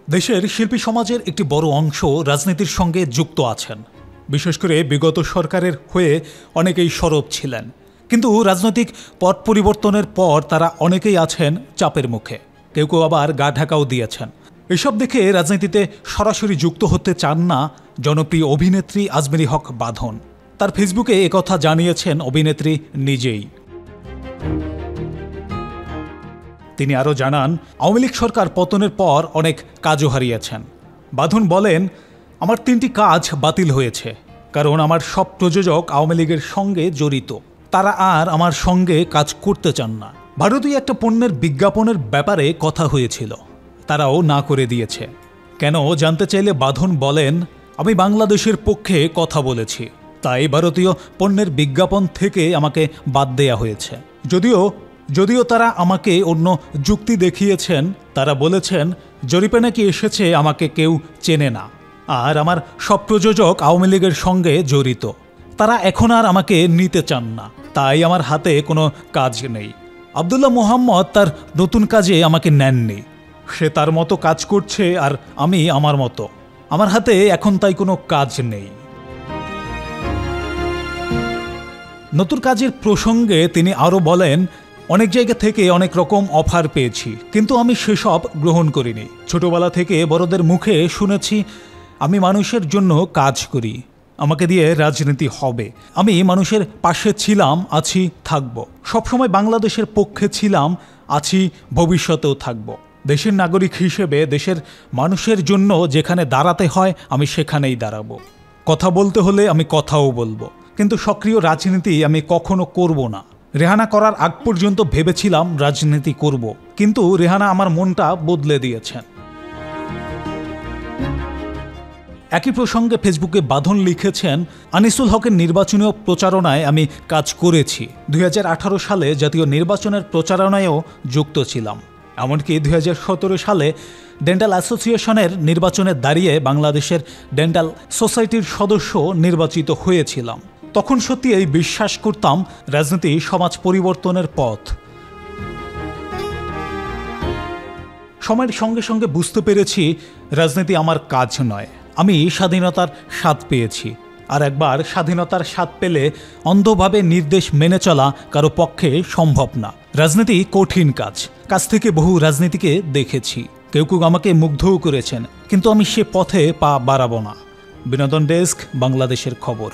দেশের শিল্পী সমাজের একটি বড় অংশ রাজনীতির সঙ্গে যুক্ত আছেন। বিশেষ করে বিগত সরকারের হয়ে অনেকেই সরব ছিলেন, কিন্তু রাজনৈতিক পট পরিবর্তনের পর তারা অনেকেই আছেন চাপের মুখে, কেউ কেউ আবার গা ঢাকাও দিয়েছেন। এসব দেখে রাজনীতিতে সরাসরি যুক্ত হতে চান না জনপ্রিয় অভিনেত্রী আজমেরী হক বাঁধন। তার ফেসবুকে একথা জানিয়েছেন অভিনেত্রী নিজেই। তিনি আরও জানান, আওয়ামী লীগ সরকার পতনের পর অনেক কাজও হারিয়েছেন। বাঁধন বলেন, আমার 3টি কাজ বাতিল হয়েছে, কারণ আমার সব প্রযোজক আওয়ামী লীগের সঙ্গে জড়িত। তারা আর আমার সঙ্গে কাজ করতে চান না। ভারতীয় একটা পণ্যের বিজ্ঞাপনের ব্যাপারে কথা হয়েছিল, তারাও না করে দিয়েছে। কেন জানতে চাইলে বাঁধন বলেন, আমি বাংলাদেশের পক্ষে কথা বলেছি, তাই ভারতীয় পণ্যের বিজ্ঞাপন থেকে আমাকে বাদ দেয়া হয়েছে। যদিও তারা আমাকে অন্য যুক্তি দেখিয়েছেন। তারা বলেছেন জরিপে নাকি এসেছে আমাকে কেউ চেনে না, আর আমার সব প্রযোজক আওয়ামী লীগের সঙ্গে জড়িত। তারা এখন আর আমাকে নিতে চান না, তাই আমার হাতে কোনো কাজ নেই। আব্দুল্লাহ মোহাম্মদ তার নতুন কাজে আমাকে নেননি, সে তার মতো কাজ করছে আর আমি আমার মতো। আমার হাতে এখন তাই কোনো কাজ নেই। নতুন কাজের প্রসঙ্গে তিনি আরও বলেন, অনেক জায়গা থেকে অনেক রকম অফার পেয়েছি, কিন্তু আমি সেসব গ্রহণ করিনি। ছোটবেলা থেকে বড়দের মুখে শুনেছি আমি মানুষের জন্য কাজ করি, আমাকে দিয়ে রাজনীতি হবে। আমি মানুষের পাশে ছিলাম, আছি, থাকব। সবসময় বাংলাদেশের পক্ষে ছিলাম, আছি, ভবিষ্যতেও থাকব। দেশের নাগরিক হিসেবে দেশের মানুষের জন্য যেখানে দাঁড়াতে হয় আমি সেখানেই দাঁড়াবো। কথা বলতে হলে আমি কথাও বলবো, কিন্তু সক্রিয় রাজনীতি আমি কখনো করব না। রেহানা করার আগ পর্যন্ত ভেবেছিলাম রাজনীতি করব, কিন্তু রেহানা আমার মনটা বদলে দিয়েছেন। একই প্রসঙ্গে ফেসবুকে বাঁধন লিখেছেন, আনিসুল হকের নির্বাচনীয় প্রচারণায় আমি কাজ করেছি। 2018 সালে জাতীয় নির্বাচনের প্রচারণায়ও যুক্ত ছিলাম। এমনকি 2017 সালে ডেন্টাল অ্যাসোসিয়েশনের নির্বাচনে দাঁড়িয়ে বাংলাদেশের ডেন্টাল সোসাইটির সদস্য নির্বাচিত হয়েছিলাম। তখন সত্যি এই বিশ্বাস করতাম রাজনীতি সমাজ পরিবর্তনের পথ। সময়ের সঙ্গে সঙ্গে বুঝতে পেরেছি রাজনীতি আমার কাজ নয়। আমি স্বাধীনতার স্বাদ পেয়েছি, আর একবার স্বাধীনতার স্বাদ পেলে অন্ধভাবে নির্দেশ মেনে চলা কারো পক্ষে সম্ভব না। রাজনীতি কঠিন কাজ থেকে বহু রাজনীতিকে দেখেছি, কেউ কেউ আমাকে মুগ্ধও করেছেন, কিন্তু আমি সে পথে পা বাড়াবো না। বিনোদন ডেস্ক, বাংলাদেশের খবর।